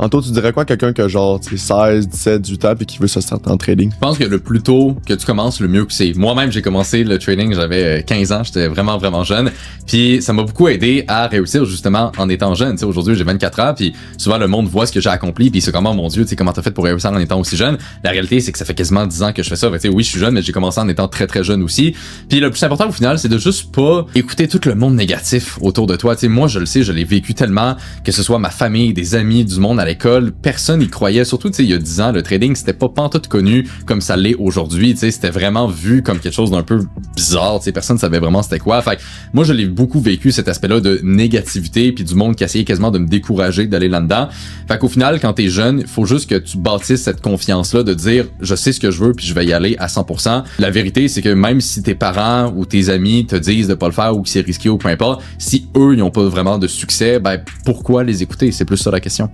Anto, tu dirais quoi à quelqu'un qui a genre 16, 17, 18 ans puis qui veut se starter en trading? Je pense que le plus tôt que tu commences, le mieux que c'est. Moi-même, j'ai commencé le trading, j'avais 15 ans, j'étais vraiment, vraiment jeune. Puis ça m'a beaucoup aidé à réussir justement en étant jeune. Tu sais, aujourd'hui, j'ai 24 ans, puis souvent le monde voit ce que j'ai accompli, puis c'est comment, mon Dieu, tu sais, comment t'as fait pour réussir en étant aussi jeune. La réalité, c'est que ça fait quasiment 10 ans que je fais ça. Tu sais, oui, je suis jeune, mais j'ai commencé en étant très, très jeune aussi. Puis le plus important au final, c'est de juste pas écouter tout le monde négatif autour de toi. Tu sais, moi, je le sais, je l'ai vécu tellement, que ce soit ma famille, des amis, du monde à l'école, personne y croyait. Surtout, tu sais, il y a 10 ans, le trading, c'était pas pantoute connu comme ça l'est aujourd'hui. Tu sais, c'était vraiment vu comme quelque chose d'un peu bizarre. Tu sais, personne savait vraiment c'était quoi. Fait que moi, je l'ai beaucoup vécu, cet aspect-là de négativité, puis du monde qui essayait quasiment de me décourager d'aller là-dedans. Fait qu'au final, quand t'es jeune, il faut juste que tu bâtisses cette confiance-là de dire, je sais ce que je veux, puis je vais y aller à 100%. La vérité, c'est que même si tes parents ou tes amis te disent de pas le faire ou que c'est risqué ou peu importe, si eux, ils ont pas vraiment de succès, ben pourquoi les écouter? C'est plus ça la question.